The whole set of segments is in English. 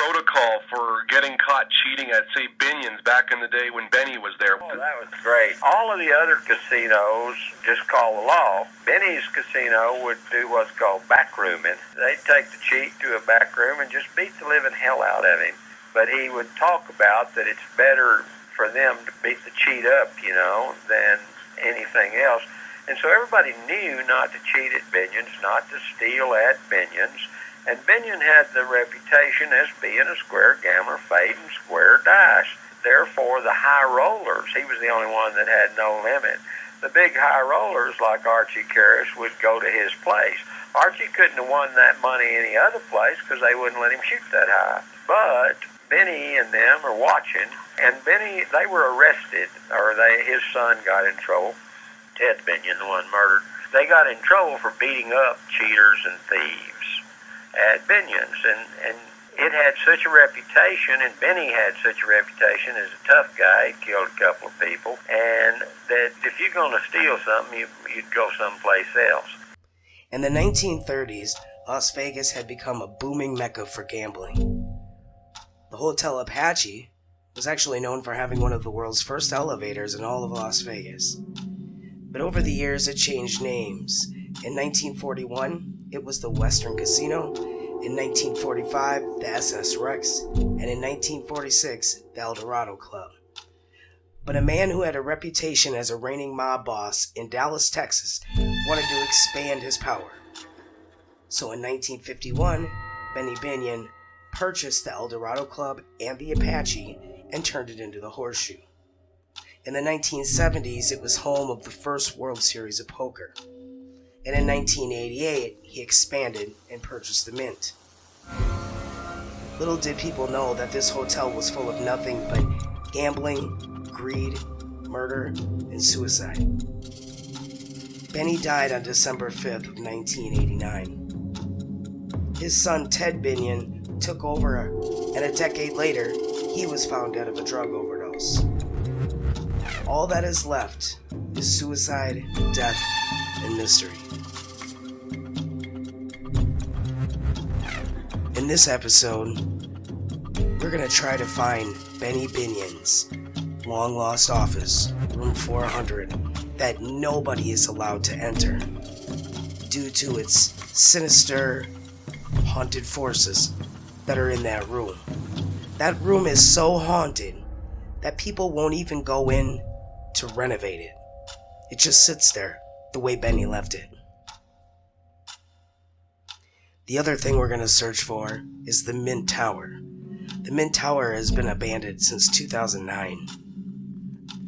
protocol for getting caught cheating at, say, Binions back in the day when Benny was there? Oh, that was great. All of the other casinos just call the law. Benny's casino would do what's called backrooming. They'd take the cheat to a back room and just beat the living hell out of him. But he would talk about that it's better for them to beat the cheat up, than anything else. And so everybody knew not to cheat at Binions, not to steal at Binions. And Binion had the reputation as being a square gambler, fading square dice. Therefore, the high rollers, he was the only one that had no limit. The big high rollers, like Archie Karras, would go to his place. Archie couldn't have won that money any other place because they wouldn't let him shoot that high. But Benny and them are watching, and Benny, they were arrested, or his son got in trouble. Ted Binion, the one murdered. They got in trouble for beating up cheaters and thieves at Binions, and it had such a reputation, and Benny had such a reputation as a tough guy. He killed a couple of people, and that if you're going to steal something, you'd go someplace else. In the 1930s, Las Vegas had become a booming mecca for gambling. The Hotel Apache was actually known for having one of the world's first elevators in all of Las Vegas. But over the years, it changed names. In 1941, it was the Western Casino. In 1945, the SS Rex. And in 1946, the El Dorado Club. But a man who had a reputation as a reigning mob boss in Dallas, Texas, wanted to expand his power. So in 1951, Benny Binion purchased the El Dorado Club and the Apache and turned it into the Horseshoe. In the 1970s, it was home of the first World Series of Poker. And in 1988, he expanded and purchased the Mint. Little did people know that this hotel was full of nothing but gambling, greed, murder, and suicide. Benny died on December 5th of 1989. His son Ted Binion took over, and a decade later, he was found dead of a drug overdose. All that is left is suicide, death, and mystery. In this episode, we're going to try to find Benny Binion's long-lost office, room 400, that nobody is allowed to enter due to its sinister, haunted forces that are in that room. That room is so haunted that people won't even go in to renovate it. It just sits there the way Benny left it. The other thing we're going to search for is the Mint Tower. The Mint Tower has been abandoned since 2009.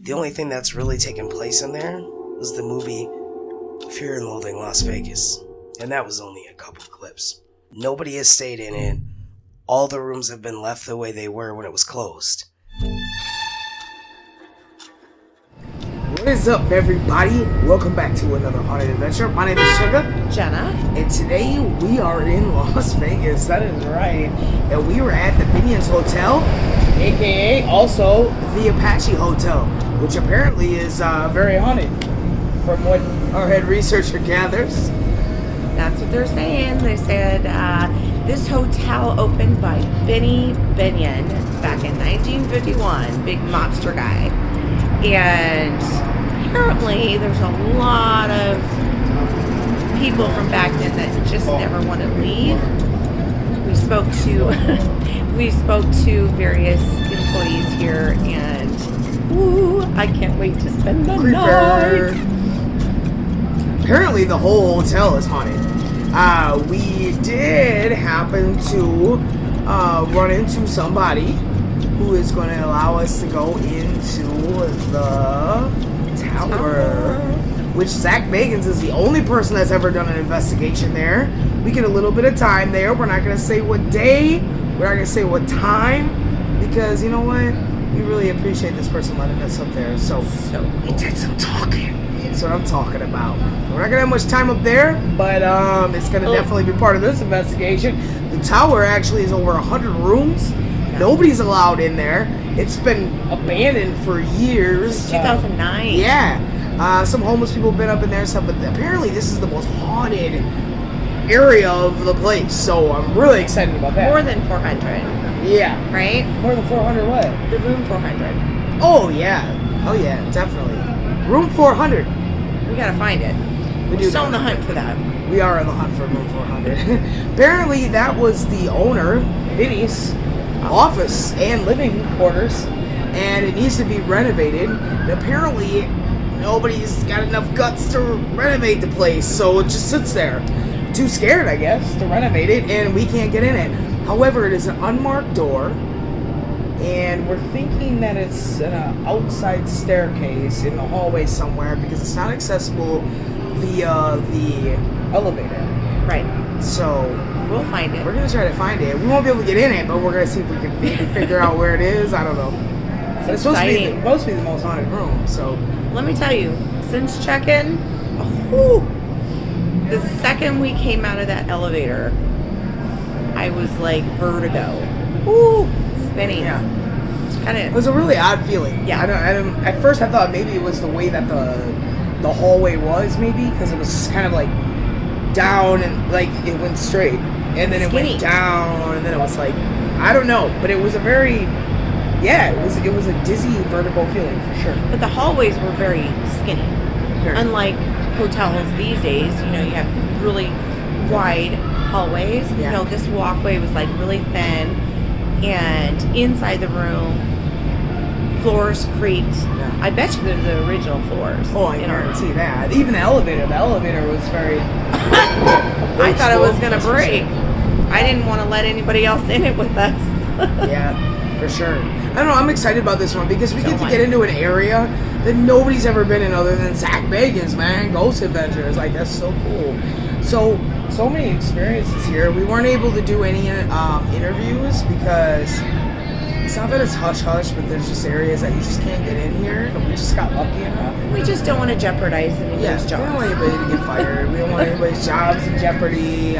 The only thing that's really taken place in there was the movie Fear and Loathing Las Vegas, and that was only a couple clips. Nobody has stayed in it. All the rooms have been left the way they were when it was closed. What is up, everybody? Welcome back to another haunted adventure. My name is Suga. Jenna. And today we are in Las Vegas. That is right. And we were at the Binions Hotel, aka also the Apache Hotel, which apparently is very haunted, from what our head researcher gathers. That's what they're saying. They said this hotel opened by Benny Binion back in 1951, big mobster guy. And apparently there's a lot of people from back then that just never want to leave. We spoke to various employees here, and I can't wait to spend the night. Apparently the whole hotel is haunted. We did happen to run into somebody who is going to allow us to go into the tower, which Zach Bagans is the only person that's ever done an investigation there. We get a little bit of time there. We're not going to say what day, we're not going to say what time, because you know what? We really appreciate this person letting us up there. So we did some talking. That's what I'm talking about. We're not going to have much time up there, but it's going to definitely be part of this investigation. The tower actually is over 100 rooms. Nobody's allowed in there. It's been abandoned for years. Since 2009. Yeah. Some homeless people have been up in there and stuff, but apparently this is the most haunted area of the place. So I'm really excited about that. More than 400, Yeah. right? More than 400 what? The room 400. Oh, yeah. Oh, yeah, definitely. Room 400. We gotta find it. We're still on the hunt for that. We are on the hunt for room 400. Apparently, that was the owner, Vinny's office and living quarters, and it needs to be renovated. And apparently, nobody's got enough guts to renovate the place, so it just sits there. Too scared, I guess, to renovate it, and we can't get in it. However, it is an unmarked door, and we're thinking that it's an outside staircase in the hallway somewhere because it's not accessible via the elevator. Right. So We'll find it. we're gonna try to find it. We won't be able to get in it, but we're gonna see if we can maybe figure out where it is. I don't know. It's supposed to be the most haunted room. So Let me tell you, since check-in, oh, the second we came out of that elevator, I was like vertigo. Ooh, spinning. yeah, It's kind it of. was a really odd feeling. Yeah. I don't. At first, I thought maybe it was the way that the hallway was, maybe because it was just kind of like down and like it went straight, and then it Skinny. went down, and then it was like I don't know, but it was a very it was a dizzy vertical feeling for sure. But the hallways were very skinny. Very. Unlike hotels these days, you know, you have really wide hallways. Yeah. You know, this walkway was like really thin, and inside the room, floors creaked. Yeah. I bet you they're the original floors. Oh, I in our guarantee that. Even the elevator was very. I thought it was gonna That's for break. sure. I didn't want to let anybody else in it with us. Yeah, for sure. I don't know. I'm excited about this one because we So get to am get I. into an area that nobody's ever been in other than Zach Bagans, man. Ghost Adventures, like that's so cool. So many experiences here. We weren't able to do any interviews because it's not that it's hush hush, but there's just areas that you just can't get in here, and we just got lucky enough. We just don't want to jeopardize anybody's Yeah, we don't want jobs. anybody to get fired. We don't want anybody's jobs in jeopardy.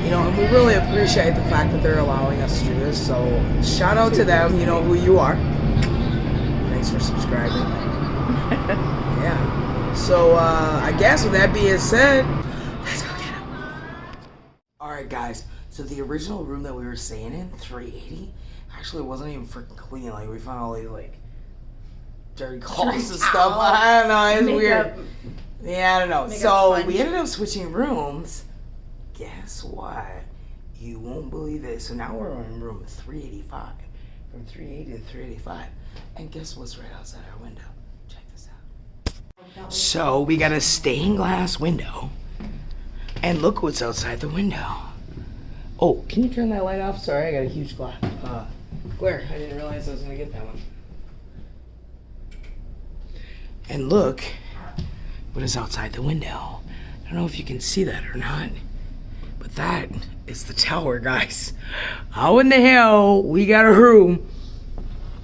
You know, and we really appreciate the fact that they're allowing us to do this. So shout out to them. You know who you are. Thanks for subscribing. Yeah. So I guess with that being said, let's go get him. All right, guys. So the original room that we were staying in, 380, actually wasn't even freaking clean. Like we found all these like dirty clothes and stuff. I don't know. It's Makeup. weird. Yeah, I don't know. Makeup So sponge. we ended up switching rooms. Guess what? You won't believe it. So now we're in room 385. From 380 to 385. And guess what's right outside our window? Check this out. So we got a stained glass window. And look what's outside the window. Oh, can you turn that light off? Sorry, I got a huge glare. I didn't realize I was going to get that one. And look what is outside the window. I don't know if you can see that or not. But that is the tower, guys. How in the hell we got a room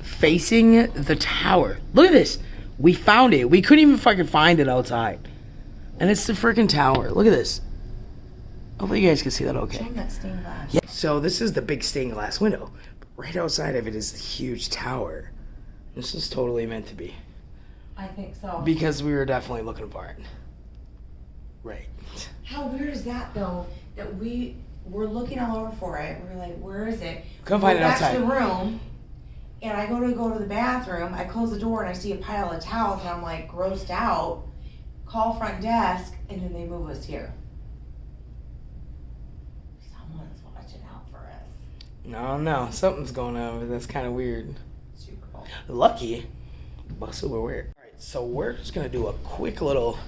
facing the tower? Look at this. We found it. We couldn't even fucking find it outside. And it's the freaking tower. Look at this. Hopefully you guys can see that okay. Show 'em that stained glass. Yeah. So this is the big stained glass window. But right outside of it is the huge tower. This is totally meant to be. I think so. Because we were definitely looking for it. Right. How weird is that though? That we were looking all over for it. We were like, "Where is it?" Couldn't find it Go back outside. to the room, and I go to the bathroom. I close the door and I see a pile of towels, and I'm like grossed out. Call front desk, and then they move us here. Someone's watching out for us. No, something's going on, but that's kind of weird. Super cool. Lucky, but super weird. All right, so we're just gonna do a quick little,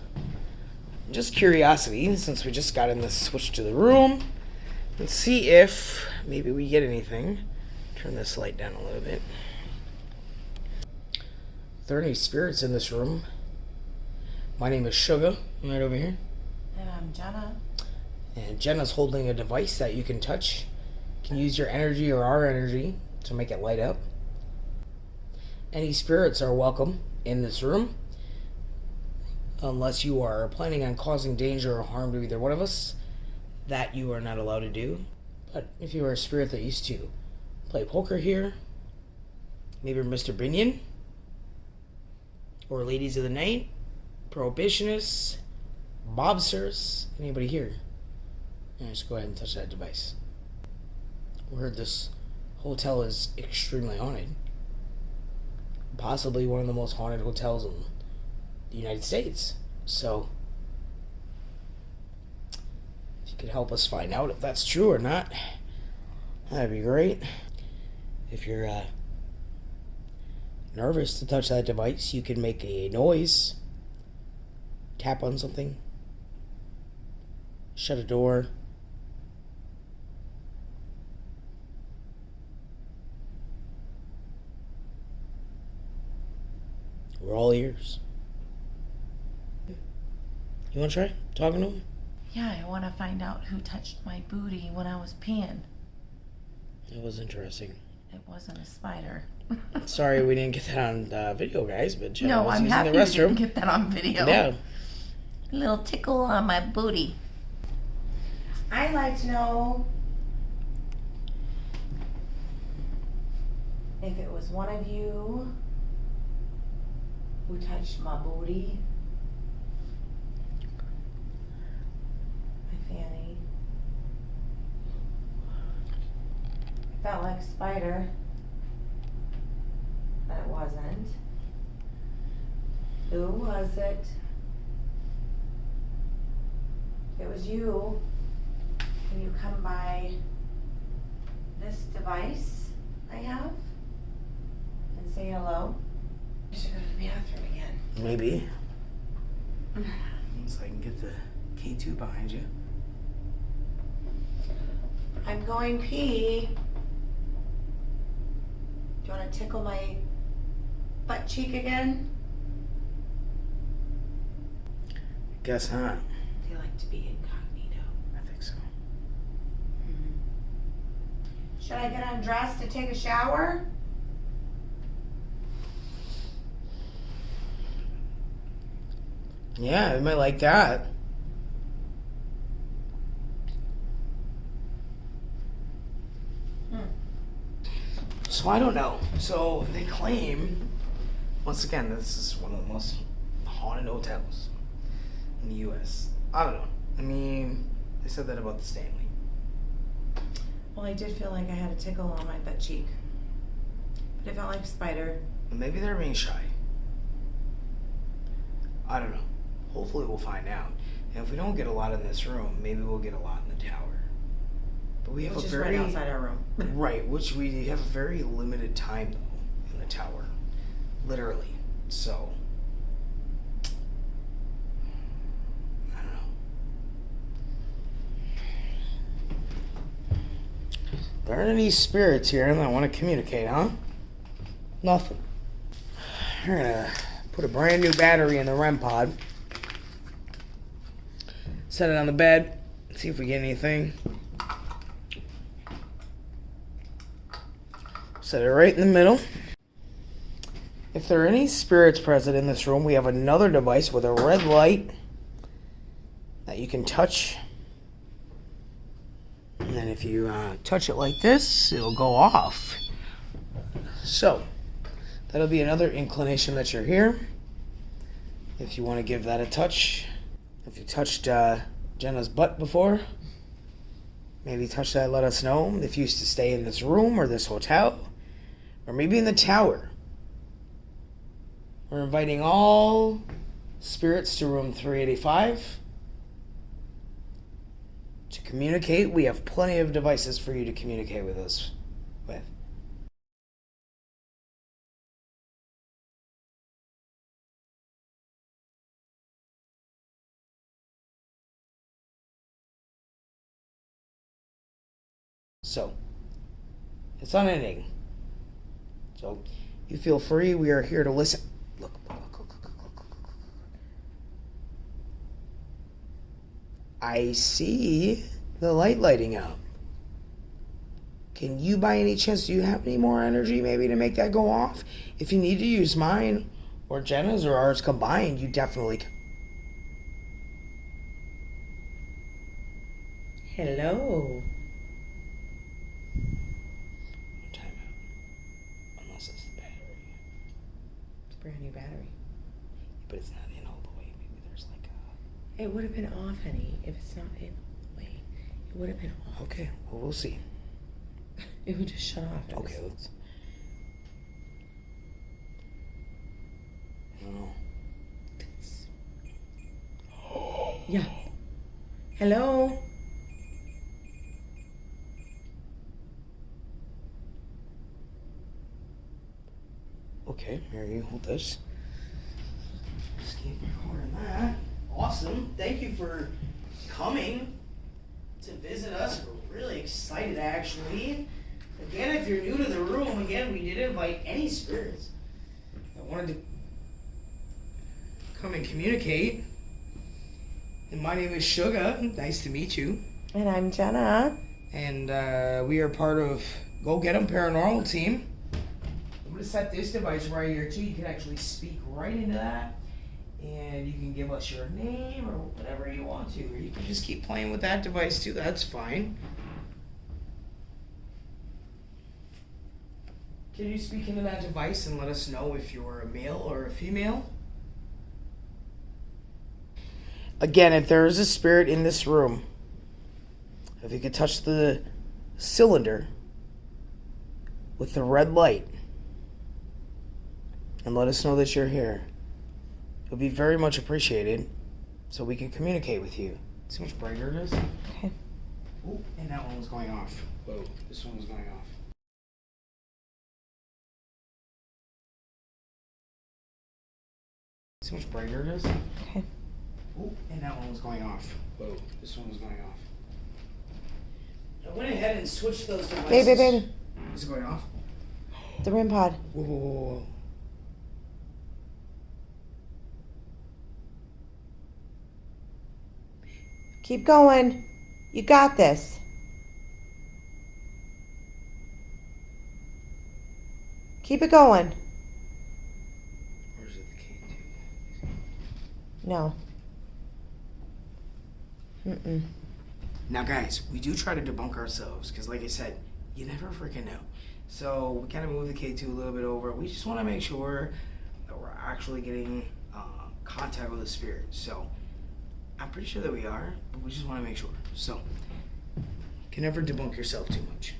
just curiosity, since we just got in the switch to the room. Let's see if maybe we get anything. Turn this light down a little bit. Are there any spirits in this room? My name is Suga. I'm right over here. And I'm Jenna. And Jenna's holding a device that you can touch. You can use your energy or our energy to make it light up. Any spirits are welcome in this room, unless you are planning on causing danger or harm to either one of us. That you are not allowed to do. But if you are a spirit that used to play poker here, maybe Mr. Binion, or Ladies of the Night, Prohibitionists, Bobsters, anybody here, Yeah, just go ahead and touch that device. We heard this hotel is extremely haunted. Possibly one of the most haunted hotels in the United States. So, if you could help us find out if that's true or not, that'd be great. If you're nervous to touch that device, you can make a noise, tap on something, shut a door. We're all ears. You want to try talking to him? Yeah, I want to find out who touched my booty when I was peeing. It was interesting. It wasn't a spider. Sorry we didn't get that on video, guys, but Jenna was I'm using happy the you restroom. didn't get that on video. Yeah. A little tickle on my booty. I'd like to know if it was one of you who touched my booty, my fanny. It felt like a spider, but it wasn't. Who was it? If it was you, can you come by this device I have and say hello? I should go to the bathroom again. Maybe. So I can get the K2 behind you. I'm going pee. Do you want to tickle my butt cheek again? Guess not. Do you like to be incognito? I think so. Should I get undressed to take a shower? Yeah, I might like that. So I don't know. So they claim, once again, this is one of the most haunted hotels in the U.S. I don't know. I mean, they said that about the Stanley. Well, I did feel like I had a tickle on my butt cheek. But it felt like a spider. Maybe they're being shy. I don't know. Hopefully we'll find out. And if we don't get a lot in this room, maybe we'll get a lot in the tower. But we have Which a is very right outside our room. right, which we have a very limited time though in the tower, literally. So I don't know. There aren't any spirits here that want to communicate, huh? Nothing. We're gonna put a brand new battery in the REM pod. Set it on the bed. See if we get anything. Set it right in the middle. If there are any spirits present in this room, we have another device with a red light that you can touch. And then if you touch it like this, it'll go off. So, that'll be another inclination that you're here. If you want to give that a touch. If you touched Jenna's butt before, maybe touch that, let us know. If you used to stay in this room or this hotel, or maybe in the tower. We're inviting all spirits to room 385 to communicate. We have plenty of devices for you to communicate with us with. So, it's unending. So, you feel free. We are here to listen. Look. I see the light lighting up. Can you, by any chance, do you have any more energy maybe to make that go off? If you need to use mine or Jenna's or ours combined, you definitely can. Hello. Time out. Unless it's the battery. It's a brand new battery. But it's not in all the way. Maybe there's like a... It would have been off, honey, if it's not in. Wait. It would have been off. Okay, well, we'll see. It would just shut off. Okay, let's... I don't know. Yeah. Hello? Okay, here you hold this. Just keep recording that. Awesome. Thank you for coming to visit us. We're really excited, actually. Again, if you're new to the room, again, we did invite any spirits that wanted to come and communicate. And my name is Suga. Nice to meet you. And I'm Jenna. And we are part of GoGetEmm Paranormal team. I'm going to set this device right here too. You can actually speak right into that. And you can give us your name or whatever you want to. Or you can just keep playing with that device too. That's fine. Can you speak into that device and let us know if you're a male or a female? Again, if there is a spirit in this room, if you could touch the cylinder with the red light and let us know that you're here, it would be very much appreciated so we can communicate with you. See how much brighter it is? Okay. Oh, and that one was going off. Whoa, this one was going off. See how much brighter it is? Okay. Oh, and that one was going off. Whoa, this one was going off. I went ahead and switched those devices. Baby. Is it going off? The REM pod. Whoa, whoa, whoa, whoa. Keep going. You got this. Keep it going. Or is it the K2? No. Mm-mm. Now, guys, we do try to debunk ourselves because, like I said, you never freaking know. So we kind of move the K2 a little bit over. We just want to make sure that we're actually getting contact with the spirit. So I'm pretty sure that we are, but we just want to make sure. So you can never debunk yourself too much.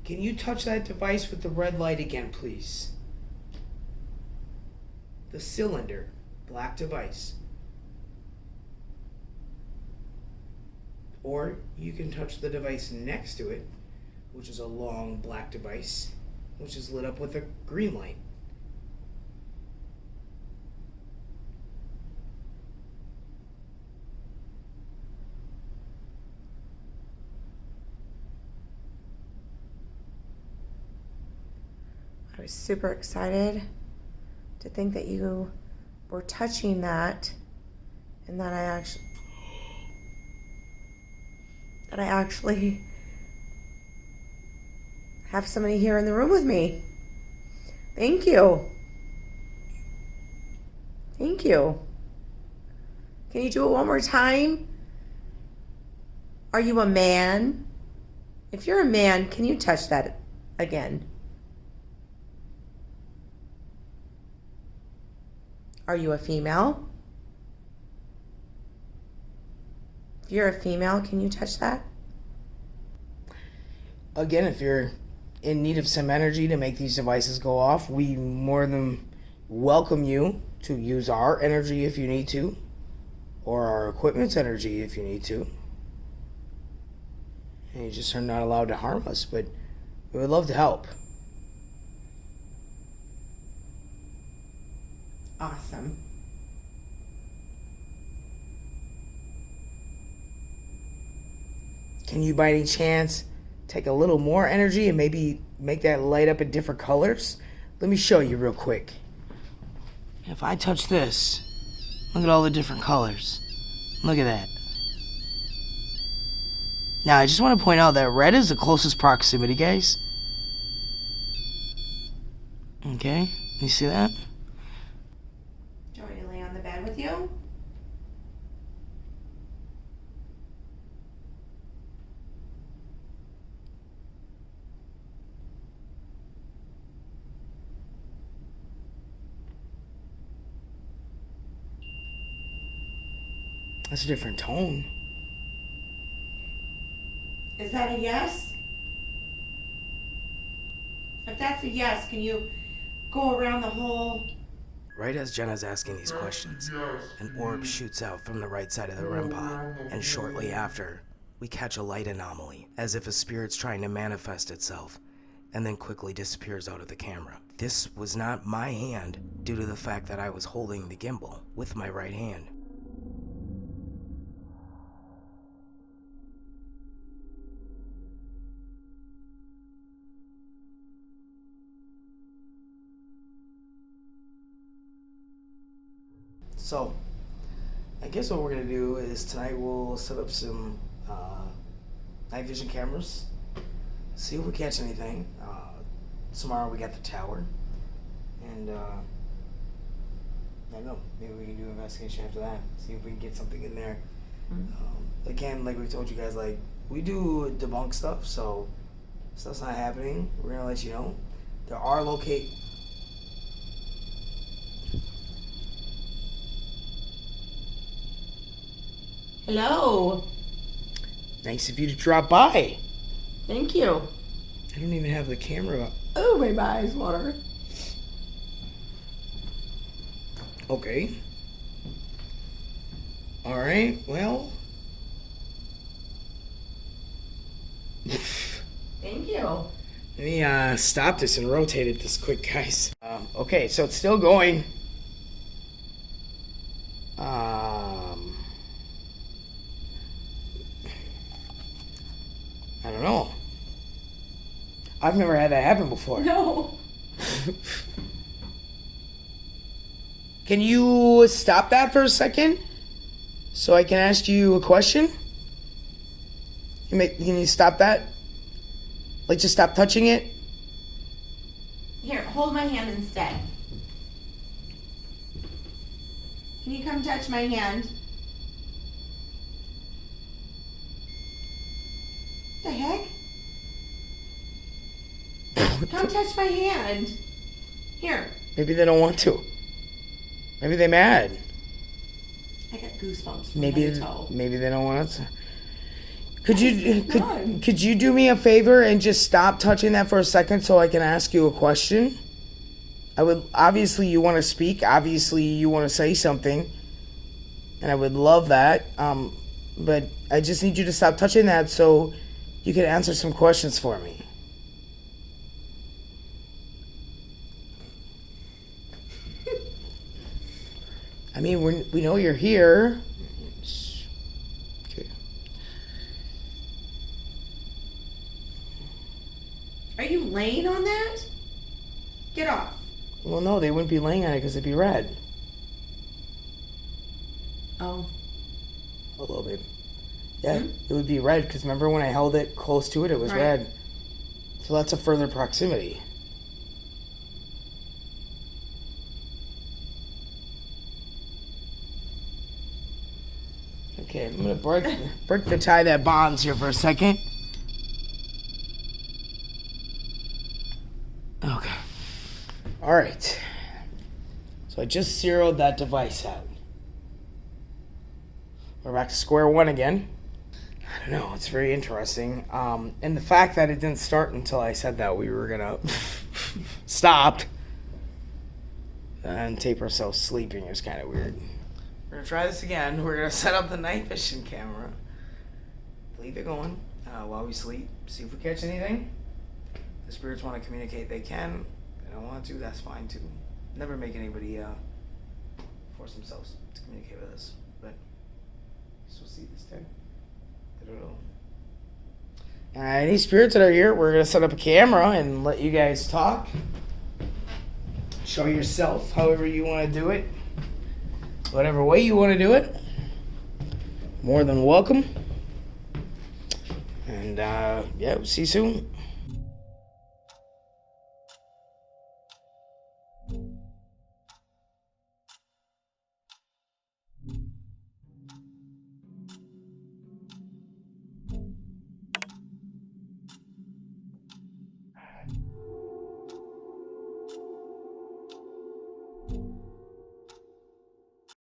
Can you touch that device with the red light again, please? The cylinder, black device. Or you can touch the device next to it, which is a long black device, which is lit up with a green light. I was super excited to think that you were touching that and that I actually have somebody here in the room with me. Thank you. Thank you. Can you do it one more time? Are you a man? If you're a man, can you touch that again? Are you a female? If you're a female, can you touch that? Again, if you're in need of some energy to make these devices go off, we more than welcome you to use our energy if you need to, or our equipment's energy if you need to. And you just are not allowed to harm us, but we would love to help. Awesome. Can you by any chance take a little more energy and maybe make that light up in different colors? Let me show you real quick. If I touch this, look at all the different colors. Look at that. Now, I just want to point out that red is the closest proximity, guys. Okay, you see that? Do you want me to lay on the bed with you? That's a different tone. Is that a yes? If that's a yes, can you go around the whole... Right as Jenna's asking these questions, an orb shoots out from the right side of the REM pod, and shortly after, we catch a light anomaly, as if a spirit's trying to manifest itself, and then quickly disappears out of the camera. This was not my hand, due to the fact that I was holding the gimbal with my right hand. So, I guess what we're gonna do is tonight we'll set up some night vision cameras, see if we catch anything. Tomorrow we got the tower, and I don't know, maybe we can do an investigation after that, see if we can get something in there. Again, like we told you guys, like, we do debunk stuff, so if stuff's not happening, we're gonna let you know. There are Hello. Nice of you to drop by. Thank you. I don't even have the camera up. Oh, my eyes water. Okay. Alright, well. Thank you. Let me stop this and rotate it this quick, guys. Okay, so it's still going. I don't know. I've never had that happen before. No. Can you stop that for a second so I can ask you a question? Can you stop that? Like, just stop touching it? Here, hold my hand instead. Can you come touch my hand? What the heck? Come touch my hand. Here. Maybe they don't want to. Maybe they're mad. I got goosebumps from Maybe head to toe. maybe they don't want to. Could you do me a favor and just stop touching that for a second so I can ask you a question? I would, obviously you want to speak, obviously you want to say something, and I would love that. But I just need you to stop touching that so you can answer some questions for me. I mean, we know you're here. Okay. Are you laying on that? Get off. Well, no, they wouldn't be laying on it because it'd be red. Oh. Hello, babe. Yeah, It would be red because remember when I held it close to it, it was Right. red. So that's a further proximity. Okay, I'm gonna break the tie that bonds here for a second. Okay. All right. So I just zeroed that device out. We're back to square one again. I don't know. It's very interesting. And the fact that it didn't start until I said that we were gonna stop and tape ourselves sleeping is kind of weird. We're gonna try this again. We're gonna set up the night vision camera. Leave it going while we sleep. See if we catch anything. If the spirits want to communicate, they can. If they don't want to, that's fine too. Never make anybody force themselves to communicate with us. But I guess we'll see this time. I don't know. Any spirits that are here, we're gonna set up a camera and let you guys talk. Show yourself however you want to do it. Whatever way you want to do it, more than welcome. And yeah, we'll see you soon.